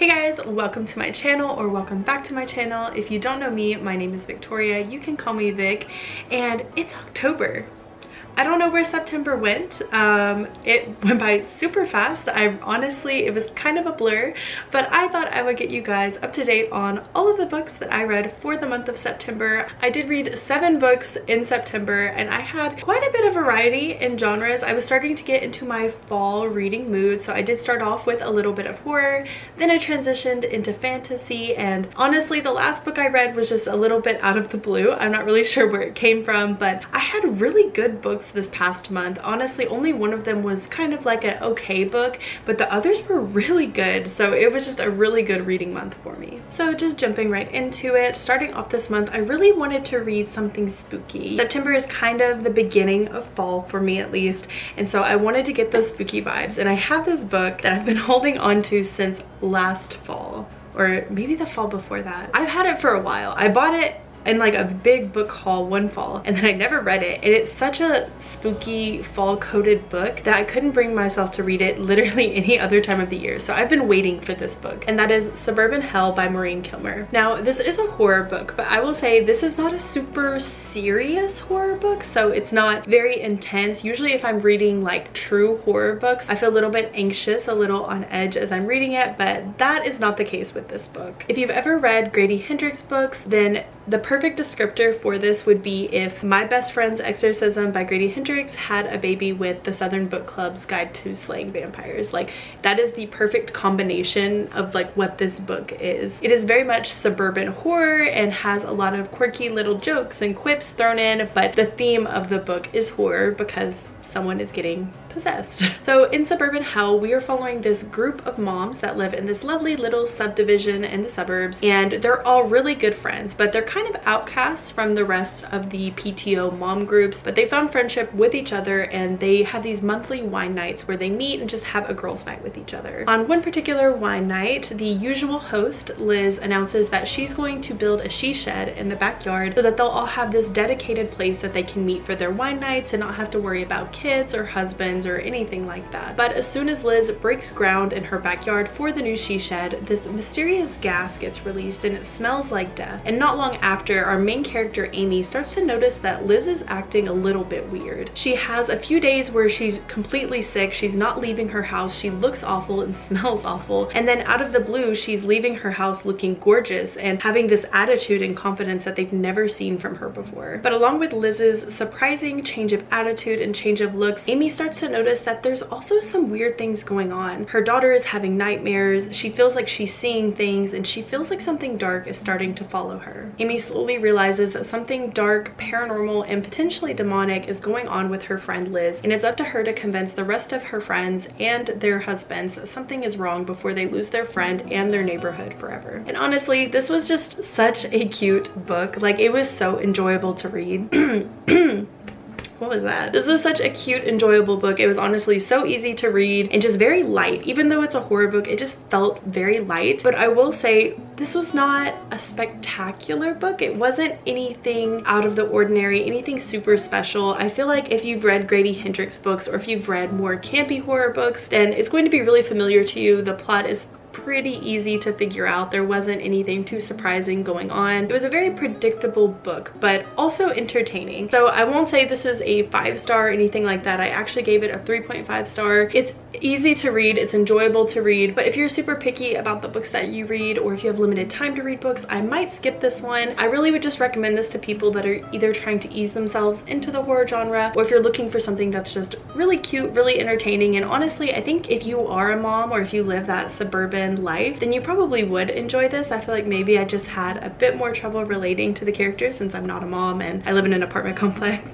Hey guys, welcome to my channel, or welcome back to my channel. If you don't know me, my name is Victoria. You can call me Vic, and it's October. I don't know where September went. It went by super fast. It was kind of a blur, but I thought I would get you guys up to date on all of the books that I read for the month of September. I did read 7 books in September, and I had quite a bit of variety in genres. I was starting to get into my fall reading mood, so I did start off with a little bit of horror, then I transitioned into fantasy, and honestly, the last book I read was just a little bit out of the blue. I'm not really sure where it came from, but I had really good books this past month. Honestly, only one of them was kind of like an okay book, but the others were really good, so it was just a really good reading month for me. So just jumping right into it, starting off this month, I really wanted to read something spooky. September is kind of the beginning of fall for me, at least, and so I wanted to get those spooky vibes, and I have this book that I've been holding on to since last fall, or maybe the fall before that. I've had it for a while. I bought it in like a big book haul one fall, and then I never read it, and it's such a spooky fall coated book that I couldn't bring myself to read it literally any other time of the year. So I've been waiting for this book, and that is Suburban Hell by Maureen Kilmer. Now this is a horror book, but I will say this is not a super serious horror book, so it's not very intense. Usually if I'm reading like true horror books, I feel a little bit anxious, a little on edge as I'm reading it, but that is not the case with this book. If you've ever read Grady Hendrix books, then the perfect descriptor for this would be if My Best Friend's Exorcism by Grady Hendrix had a baby with the Southern Book Club's Guide to Slaying Vampires. Like, that is the perfect combination of like what this book is. It is very much suburban horror and has a lot of quirky little jokes and quips thrown in, but the theme of the book is horror because someone is getting possessed. So in Suburban Hell, we are following this group of moms that live in this lovely little subdivision in the suburbs, and they're all really good friends, but they're kind of outcasts from the rest of the PTO mom groups, but they found friendship with each other, and they have these monthly wine nights where they meet and just have a girls' night with each other. On one particular wine night, the usual host, Liz, announces that she's going to build a she shed in the backyard so that they'll all have this dedicated place that they can meet for their wine nights and not have to worry about kids or husbands or anything like that. But as soon as Liz breaks ground in her backyard for the new she shed, this mysterious gas gets released and it smells like death. And not long after, our main character Amy starts to notice that Liz is acting a little bit weird. She has a few days where she's completely sick, she's not leaving her house, she looks awful and smells awful, and then out of the blue she's leaving her house looking gorgeous and having this attitude and confidence that they've never seen from her before. But along with Liz's surprising change of attitude and change of looks, Amy starts to notice that there's also some weird things going on. Her daughter is having nightmares, she feels like she's seeing things, and she feels like something dark is starting to follow her. Amy slowly realizes that something dark, paranormal, and potentially demonic is going on with her friend Liz, and it's up to her to convince the rest of her friends and their husbands that something is wrong before they lose their friend and their neighborhood forever. And honestly, this was just such a cute book. Like, it was so enjoyable to read. What was that? This was such a cute, enjoyable book. It was honestly so easy to read and just very light. Even though it's a horror book, it just felt very light. But I will say, this was not a spectacular book. It wasn't anything out of the ordinary, anything super special. I feel like if you've read Grady Hendrix books, or if you've read more campy horror books, then it's going to be really familiar to you. The plot is pretty easy to figure out. There wasn't anything too surprising going on. It was a very predictable book, but also entertaining. So I won't say this is a 5-star or anything like that. I actually gave it a 3.5 star. It's easy to read, it's enjoyable to read, but if you're super picky about the books that you read, or if you have limited time to read books, I might skip this one. I really would just recommend this to people that are either trying to ease themselves into the horror genre, or if you're looking for something that's just really cute, really entertaining. And honestly, I think if you are a mom, or if you live that suburban life, then you probably would enjoy this. I feel like maybe I just had a bit more trouble relating to the characters since I'm not a mom and I live in an apartment complex.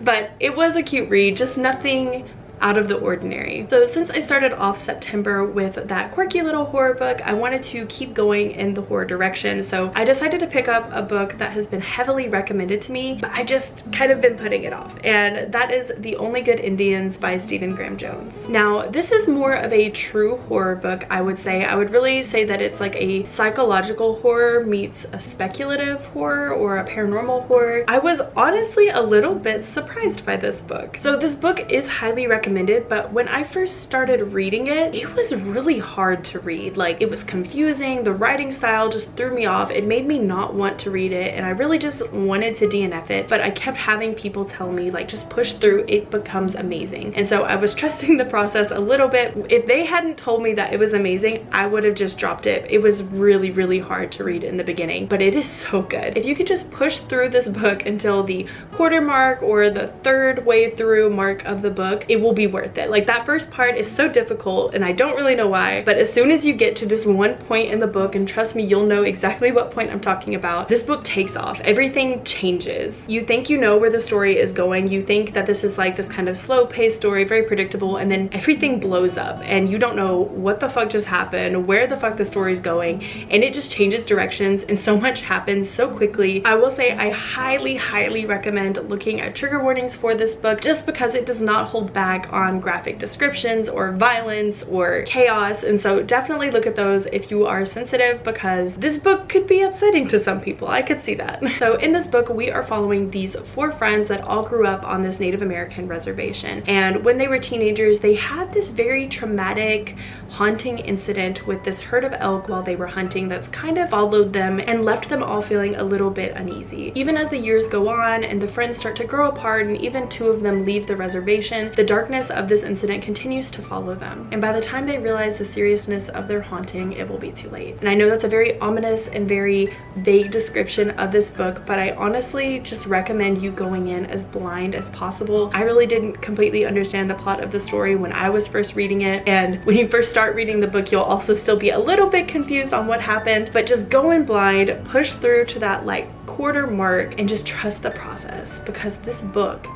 But it was a cute read, just nothing out of the ordinary. So since I started off September with that quirky little horror book, I wanted to keep going in the horror direction. So I decided to pick up a book that has been heavily recommended to me, but I just kind of been putting it off, and that is The Only Good Indians by Stephen Graham Jones. Now, this is more of a true horror book, I would say. I would really say that it's like a psychological horror meets a speculative horror or a paranormal horror. I was honestly a little bit surprised by this book. So this book is highly recommended recommended, but when I first started reading it, it was really hard to read. Like, it was confusing. The writing style just threw me off. It made me not want to read it, and I really just wanted to DNF it, but I kept having people tell me, like, just push through, it becomes amazing. And so I was trusting the process a little bit. If they hadn't told me that it was amazing, I would have just dropped it. It was really hard to read in the beginning, but it is so good. If you could just push through this book until the quarter mark or the third way through mark of the book, it will be worth it. Like, that first part is so difficult and I don't really know why, but as soon as you get to this one point in the book, and trust me, you'll know exactly what point I'm talking about, this book takes off. Everything changes. You think you know where the story is going. You think that this is like this kind of slow paced story, very predictable, and then everything blows up and you don't know what the fuck just happened, where the fuck the story's going, and it just changes directions and so much happens so quickly. I will say I highly recommend looking at trigger warnings for this book, just because it does not hold back on graphic descriptions or violence or chaos, and so definitely look at those if you are sensitive, because this book could be upsetting to some people. I could see that. So in this book, we are following these 4 friends that all grew up on this Native American reservation, and when they were teenagers, they had this very traumatic, haunting incident with this herd of elk while they were hunting that's kind of followed them and left them all feeling a little bit uneasy. Even as the years go on and the friends start to grow apart and even 2 of them leave the reservation, the darkness of this incident continues to follow them, and by the time they realize the seriousness of their haunting, it will be too late. And I know that's a very ominous and very vague description of this book, but I honestly just recommend you going in as blind as possible. I really didn't completely understand the plot of the story when I was first reading it, and when you first start reading the book, you'll also still be a little bit confused on what happened, but just go in blind, push through to that like quarter mark, and just trust the process, because this book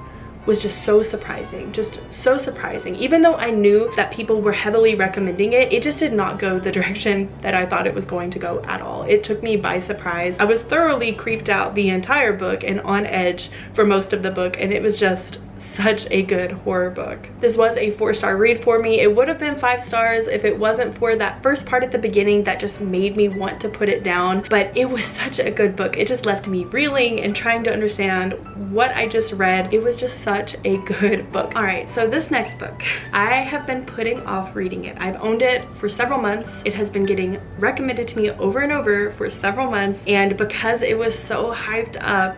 was just so surprising, just so surprising. Even though I knew that people were heavily recommending it, it just did not go the direction that I thought it was going to go at all. It took me by surprise. I was thoroughly creeped out the entire book and on edge for most of the book, and it was just such a good horror book. This was a 4-star read for me. It would have been 5 stars if it wasn't for that first part at the beginning that just made me want to put it down, but it was such a good book. It just left me reeling and trying to understand what I just read. It was just such a good book. All right, so this next book, I have been putting off reading it. I've owned it for several months. It has been getting recommended to me over and over for several months, and because it was so hyped up,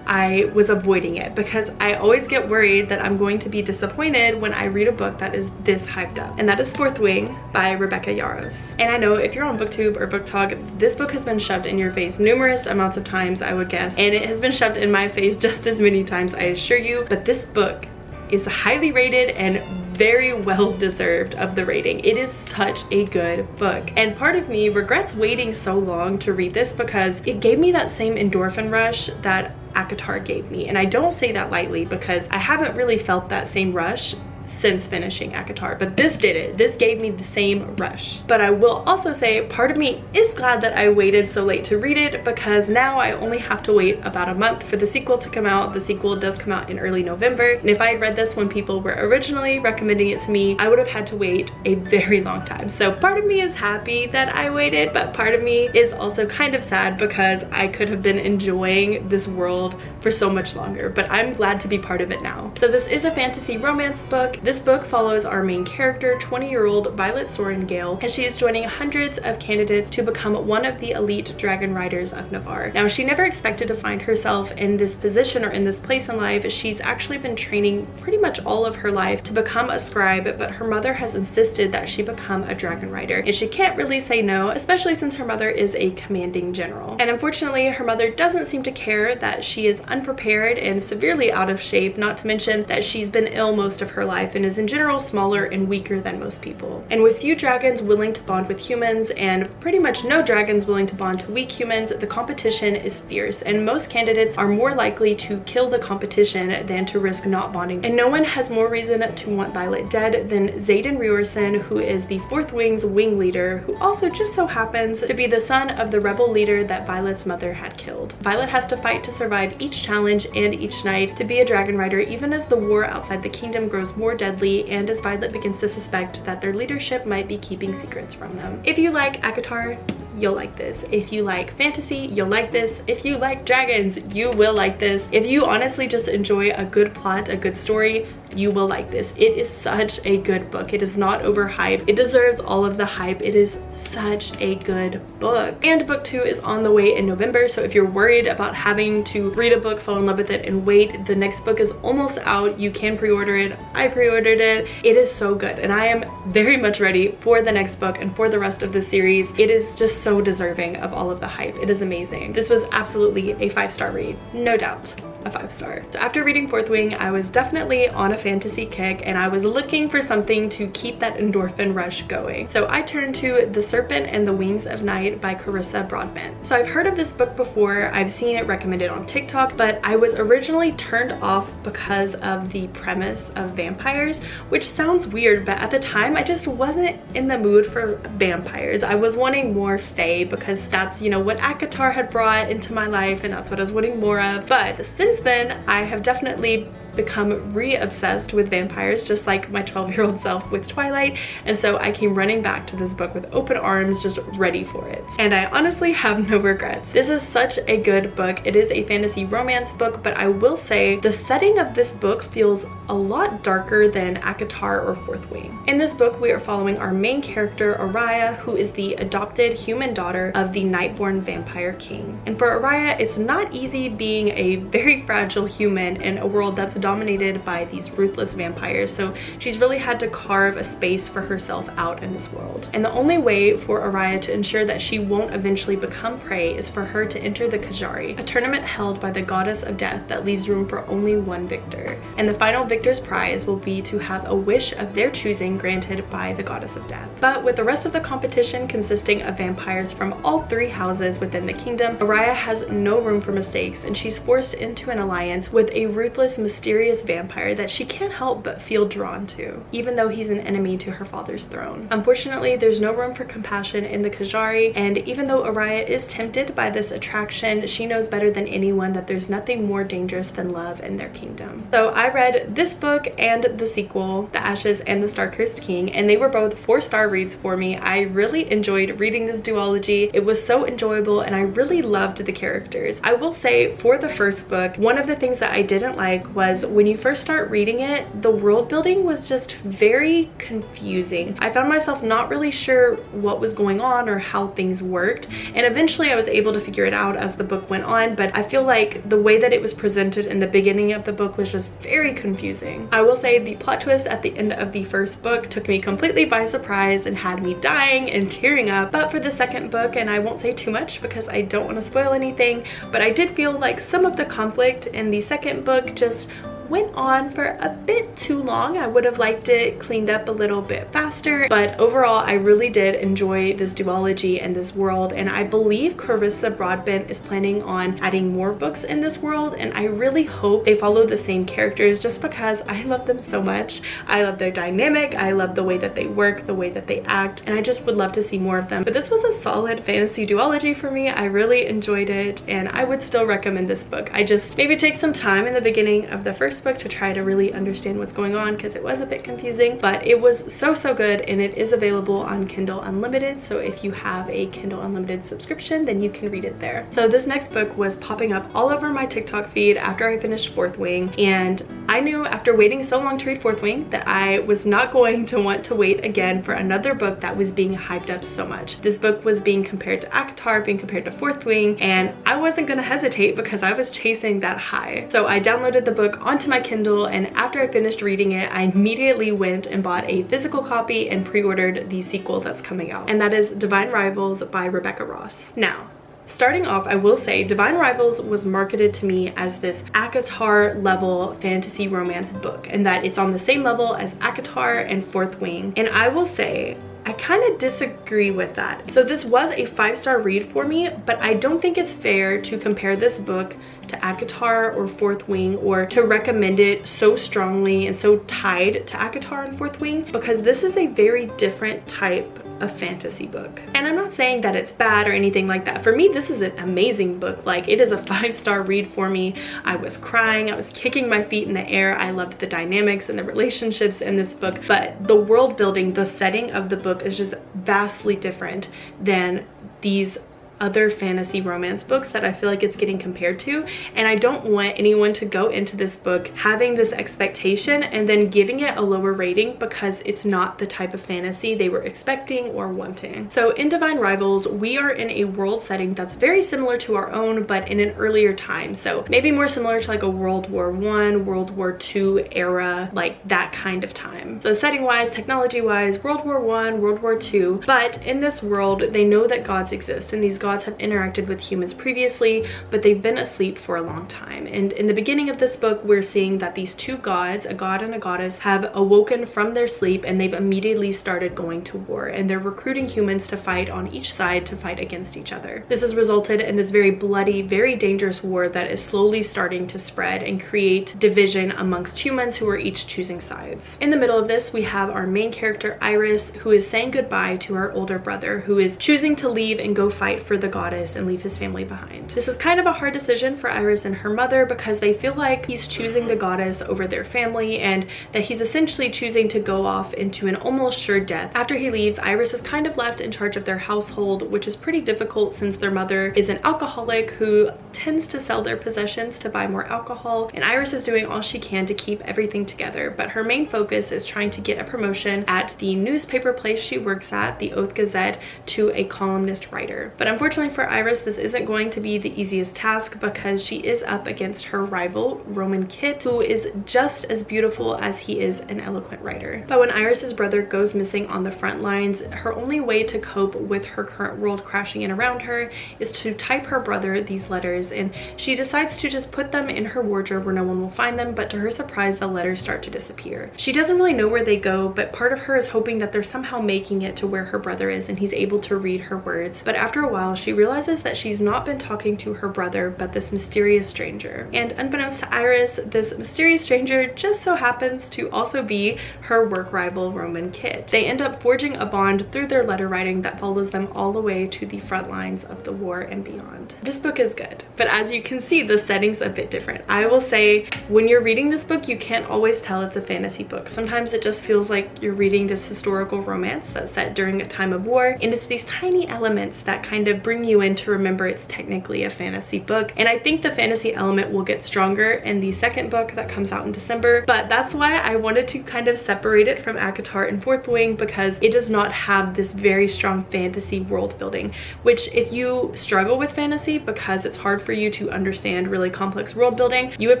I was avoiding it, because I always get worried that I'm going to be disappointed when I read a book that is this hyped up, and that is Fourth Wing by Rebecca Yarros. And I know if you're on BookTube or BookTok, this book has been shoved in your face numerous amounts of times, I would guess, and it has been shoved in my face just as many times, I assure you. But this book is highly rated and very well deserved of the rating. It is such a good book, and part of me regrets waiting so long to read this, because it gave me that same endorphin rush that ACOTAR gave me, and I don't say that lightly, because I haven't really felt that same rush since finishing ACOTAR, but this did it. This gave me the same rush. But I will also say part of me is glad that I waited so late to read it, because now I only have to wait about a month for the sequel to come out. The sequel does come out in early November, and if I had read this when people were originally recommending it to me, I would have had to wait a very long time. So part of me is happy that I waited, but part of me is also kind of sad, because I could have been enjoying this world for so much longer, but I'm glad to be part of it now. So this is a fantasy romance book. This book follows our main character, 20-year-old Violet Sorengale, and she is joining hundreds of candidates to become one of the elite dragon riders of Navarre. Now, she never expected to find herself in this position or in this place in life. She's actually been training pretty much all of her life to become a scribe, but her mother has insisted that she become a dragon rider, and she can't really say no, especially since her mother is a commanding general. And unfortunately, her mother doesn't seem to care that she is unprepared and severely out of shape, not to mention that she's been ill most of her life and is in general smaller and weaker than most people. And with few dragons willing to bond with humans and pretty much no dragons willing to bond to weak humans, the competition is fierce, and most candidates are more likely to kill the competition than to risk not bonding. And no one has more reason to want Violet dead than Xaden Riorson, who is the Fourth Wing's wing leader, who also just so happens to be the son of the rebel leader that Violet's mother had killed. Violet has to fight to survive each challenge and each night to be a dragon rider, even as the war outside the kingdom grows more deadly, and as Violet begins to suspect that their leadership might be keeping secrets from them. If you like ACOTAR, you'll like this. If you like fantasy, you'll like this. If you like dragons, you will like this. If you honestly just enjoy a good plot, a good story, you will like this. It is such a good book. It is not overhyped. It deserves all of the hype. It is such a good book. And book 2 is on the way in November, so if you're worried about having to read a book, fall in love with it, and wait, the next book is almost out. You can pre-order it. I pre-ordered it. It is so good, and I am very much ready for the next book and for the rest of the series. It is just so deserving of all of the hype. It is amazing. This was absolutely a 5-star read, no doubt. A 5-star. So after reading Fourth Wing, I was definitely on a fantasy kick, and I was looking for something to keep that endorphin rush going. So I turned to The Serpent and the Wings of Night by Carissa Broadbent. So I've heard of this book before. I've seen it recommended on TikTok, but I was originally turned off because of the premise of vampires, which sounds weird, but at the time I just wasn't in the mood for vampires. I was wanting more fae because that's, you know, what ACOTAR had brought into my life, and that's what I was wanting more of. But since then, I have definitely become re-obsessed with vampires, just like my 12-year-old self with Twilight, and so I came running back to this book with open arms, just ready for it. And I honestly have no regrets. This is such a good book. It is a fantasy romance book, but I will say the setting of this book feels a lot darker than ACOTAR or Fourth Wing. In this book, we are following our main character, Araya, who is the adopted human daughter of the Nightborn vampire king. And for Araya, it's not easy being a very fragile human in a world that's dominated by these ruthless vampires, so she's really had to carve a space for herself out in this world. And the only way for Araya to ensure that she won't eventually become prey is for her to enter the Kajari, a tournament held by the goddess of death that leaves room for only one victor. And the final victor's prize will be to have a wish of their choosing granted by the goddess of death. But with the rest of the competition consisting of vampires from all 3 houses within the kingdom, Araya has no room for mistakes, and she's forced into an alliance with a ruthless, mysterious vampire that she can't help but feel drawn to, even though he's an enemy to her father's throne. Unfortunately, there's no room for compassion in the Kajari, and even though Araya is tempted by this attraction, she knows better than anyone that there's nothing more dangerous than love in their kingdom. So I read this book and the sequel, The Ashes and the Star-Cursed King, and they were both 4-star reads for me. I really enjoyed reading this duology. It was so enjoyable, and I really loved the characters. I will say, for the first book, one of the things that I didn't like was when you first start reading it, the world building was just very confusing. I found myself not really sure what was going on or how things worked, and eventually I was able to figure it out as the book went on, but I feel like the way that it was presented in the beginning of the book was just very confusing. I will say the plot twist at the end of the first book took me completely by surprise and had me dying and tearing up, but for the second book, and I won't say too much because I don't want to spoil anything, but I did feel like some of the conflict in the second book just went on for a bit too long. I would have liked it cleaned up a little bit faster, but overall I really did enjoy this duology and this world, and I believe Carissa Broadbent is planning on adding more books in this world, and I really hope they follow the same characters just because I love them so much. I love their dynamic, I love the way that they work, the way that they act, and I just would love to see more of them. But this was a solid fantasy duology for me. I really enjoyed it, and I would still recommend this book. I just maybe take some time in the beginning of the first book to try to really understand what's going on because it was a bit confusing, but it was so good, and it is available on Kindle Unlimited, so if you have a Kindle Unlimited subscription, then you can read it there. So this next book was popping up all over my TikTok feed after I finished Fourth Wing, and I knew after waiting so long to read Fourth Wing that I was not going to want to wait again for another book that was being hyped up so much. This book was being compared to ACOTAR, being compared to Fourth Wing, and I wasn't gonna hesitate because I was chasing that high. So I downloaded the book onto my Kindle, and after I finished reading it, I immediately went and bought a physical copy and pre-ordered the sequel that's coming out, and that is Divine Rivals by Rebecca Ross. Now, starting off, I will say Divine Rivals was marketed to me as this ACOTAR level fantasy romance book, and that it's on the same level as ACOTAR and Fourth Wing, and I will say I kind of disagree with that. So this was a 5-star read for me, but I don't think it's fair to compare this book to ACOTAR or Fourth Wing, or to recommend it so strongly and so tied to ACOTAR and Fourth Wing, because this is a very different type of fantasy book. And I'm not saying that it's bad or anything like that. For me, this is an amazing book. Like, it is a 5-star read for me. I was crying, I was kicking my feet in the air. I loved the dynamics and the relationships in this book, but the world building, the setting of the book is just vastly different than these other fantasy romance books that I feel like it's getting compared to, and I don't want anyone to go into this book having this expectation and then giving it a lower rating because it's not the type of fantasy they were expecting or wanting. So in Divine Rivals, we are in a world setting that's very similar to our own, but in an earlier time. So maybe more similar to like a World War I, World War II era, like that kind of time. So setting wise, technology wise, World War I, World War II. But in this world, they know that gods exist, and these gods have interacted with humans previously, but they've been asleep for a long time. And in the beginning of this book, we're seeing that these two gods, a god and a goddess, have awoken from their sleep, and they've immediately started going to war, and they're recruiting humans to fight on each side to fight against each other. This has resulted in this very bloody, very dangerous war that is slowly starting to spread and create division amongst humans who are each choosing sides. In the middle of this, we have our main character Iris, who is saying goodbye to her older brother, who is choosing to leave and go fight for the goddess and leave his family behind. This is kind of a hard decision for Iris and her mother because they feel like he's choosing the goddess over their family, and that he's essentially choosing to go off into an almost sure death. After he leaves, Iris is kind of left in charge of their household, which is pretty difficult since their mother is an alcoholic who tends to sell their possessions to buy more alcohol, and Iris is doing all she can to keep everything together, but her main focus is trying to get a promotion at the newspaper place she works at, the Oath Gazette, to a columnist writer. But unfortunately for Iris, this isn't going to be the easiest task because she is up against her rival, Roman Kit, who is just as beautiful as he is an eloquent writer. But when Iris's brother goes missing on the front lines, her only way to cope with her current world crashing in around her is to type her brother these letters, and she decides to just put them in her wardrobe where no one will find them, but to her surprise, the letters start to disappear. She doesn't really know where they go, but part of her is hoping that they're somehow making it to where her brother is and he's able to read her words. But after a while, she realizes that she's not been talking to her brother, but this mysterious stranger. And unbeknownst to Iris, this mysterious stranger just so happens to also be her work rival, Roman Kit. They end up forging a bond through their letter writing that follows them all the way to the front lines of the war and beyond. This book is good, but as you can see, the setting's a bit different. I will say, when you're reading this book, you can't always tell it's a fantasy book. Sometimes it just feels like you're reading this historical romance that's set during a time of war, and it's these tiny elements that kind of bring you in to remember it's technically a fantasy book. And I think the fantasy element will get stronger in the second book that comes out in December, but that's why I wanted to kind of separate it from ACOTAR and Fourth Wing, because it does not have this very strong fantasy world building, which if you struggle with fantasy because it's hard for you to understand really complex world building, you would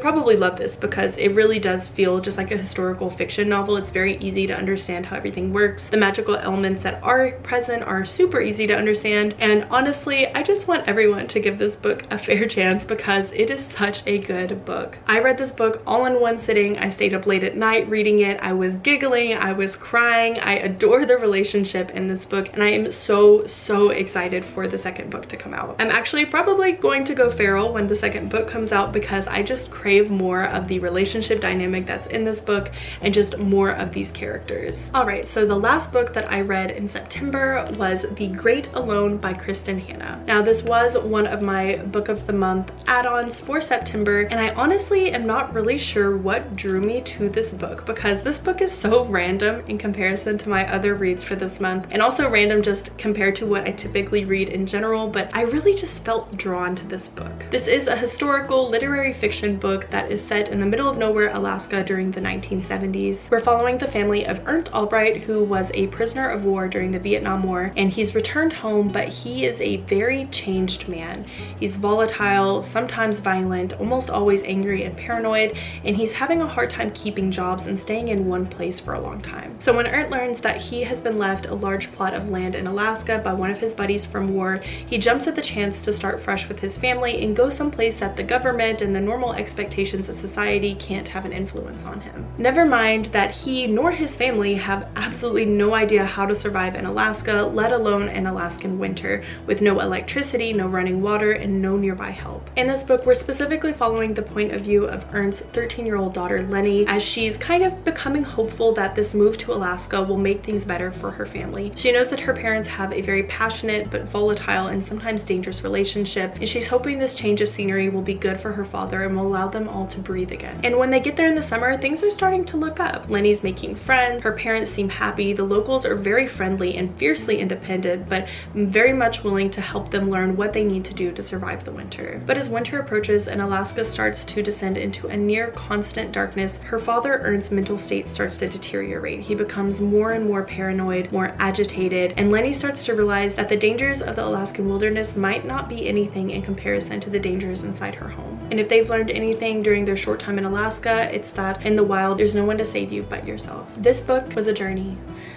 probably love this because it really does feel just like a historical fiction novel. It's very easy to understand how everything works. The magical elements that are present are super easy to understand, and honestly, I just want everyone to give this book a fair chance because it is such a good book. I read this book all in one sitting. I stayed up late at night reading it. I was giggling, I was crying. I adore the relationship in this book, and I am so excited for the second book to come out. I'm actually probably going to go feral when the second book comes out because I just crave more of the relationship dynamic that's in this book and just more of these characters. Alright, so the last book that I read in September was The Great Alone by Kristen Hanna. Now this was one of my book of the month add-ons for September, and I honestly am not really sure what drew me to this book because this book is so random in comparison to my other reads for this month, and also random just compared to what I typically read in general, but I really just felt drawn to this book. This is a historical literary fiction book that is set in the middle of nowhere, Alaska during the 1970s. We're following the family of Ernst Albright, who was a prisoner of war during the Vietnam War, and he's returned home, but he is a very changed man. He's volatile, sometimes violent, almost always angry and paranoid, and he's having a hard time keeping jobs and staying in one place for a long time. So when Ernst learns that he has been left a large plot of land in Alaska by one of his buddies from war, he jumps at the chance to start fresh with his family and go someplace that the government and the normal expectations of society can't have an influence on him. Never mind that he nor his family have absolutely no idea how to survive in Alaska, let alone an Alaskan winter, with no electricity, no running water, and no nearby help. In this book, we're specifically following the point of view of Ernst's 13-year-old daughter Lenny, as she's kind of becoming hopeful that this move to Alaska will make things better for her family. She knows that her parents have a very passionate but volatile and sometimes dangerous relationship, and she's hoping this change of scenery will be good for her father and will allow them all to breathe again. And when they get there in the summer, things are starting to look up. Lenny's making friends, her parents seem happy, the locals are very friendly and fiercely independent, but very much willing trying to help them learn what they need to do to survive the winter. But as winter approaches and Alaska starts to descend into a near constant darkness, her father Ernst's mental state starts to deteriorate. He becomes more and more paranoid, more agitated, and Lenny starts to realize that the dangers of the Alaskan wilderness might not be anything in comparison to the dangers inside her home. And if they've learned anything during their short time in Alaska, it's that in the wild, there's no one to save you but yourself. This book was a journey.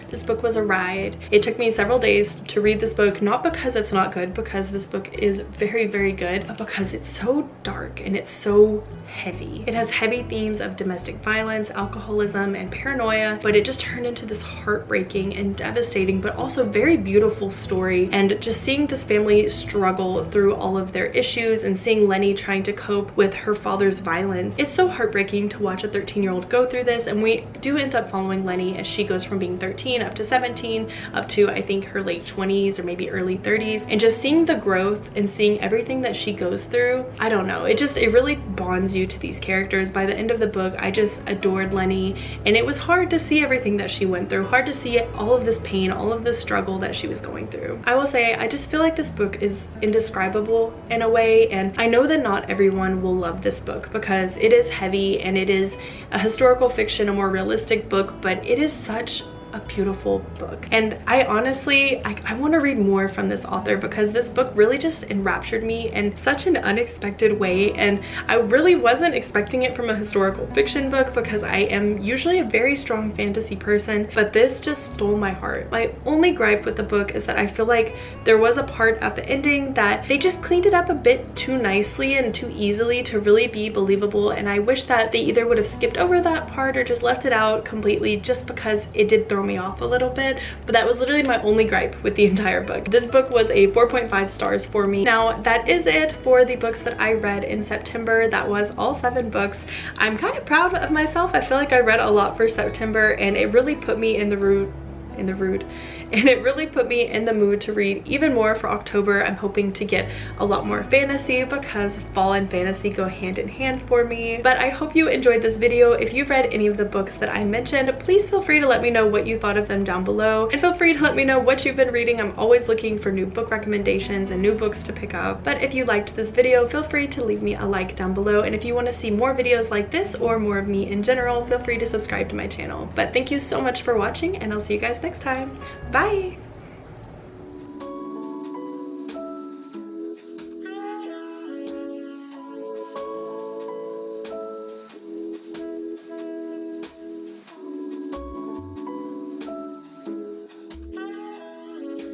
This book was a ride. It took me several days to read this book, not because it's not good, because this book is very, very good, but because it's so dark and it's so heavy. It has heavy themes of domestic violence, alcoholism, and paranoia, but it just turned into this heartbreaking and devastating, but also very beautiful story. And just seeing this family struggle through all of their issues and seeing Lenny trying to cope with her father's violence, it's so heartbreaking to watch a 13-year-old go through this. And we do end up following Lenny as she goes from being 13 up to 17 up to I think her late 20s or maybe early 30s, and just seeing the growth and seeing everything that she goes through. I don't know, it really bonds you to these characters. By the end of the book, I just adored Lenny, and it was hard to see everything that she went through, hard to see all of this pain, all of this struggle that she was going through. I will say, I just feel like this book is indescribable in a way, and I know that not everyone will love this book because it is heavy and it is a historical fiction, a more realistic book, but it is such a beautiful book. And I honestly, I want to read more from this author because this book really just enraptured me in such an unexpected way, and I really wasn't expecting it from a historical fiction book because I am usually a very strong fantasy person, but this just stole my heart. My only gripe with the book is that I feel like there was a part at the ending that they just cleaned it up a bit too nicely and too easily to really be believable, and I wish that they either would have skipped over that part or just left it out completely, just because it did throw me off a little bit. But that was literally my only gripe with the entire book. This book was a 4.5 stars for me. Now that is it for the books that I read in September. That was all 7 books. I'm kind of proud of myself. I feel like I read a lot for September, and it really put me in the it really put me in the mood to read even more for October. I'm hoping to get a lot more fantasy because fall and fantasy go hand in hand for me. But I hope you enjoyed this video. If you've read any of the books that I mentioned, please feel free to let me know what you thought of them down below, and feel free to let me know what you've been reading. I'm always looking for new book recommendations and new books to pick up. But if you liked this video, feel free to leave me a like down below, and if you want to see more videos like this or more of me in general, feel free to subscribe to my channel. But thank you so much for watching, and I'll see you guys next time. Bye!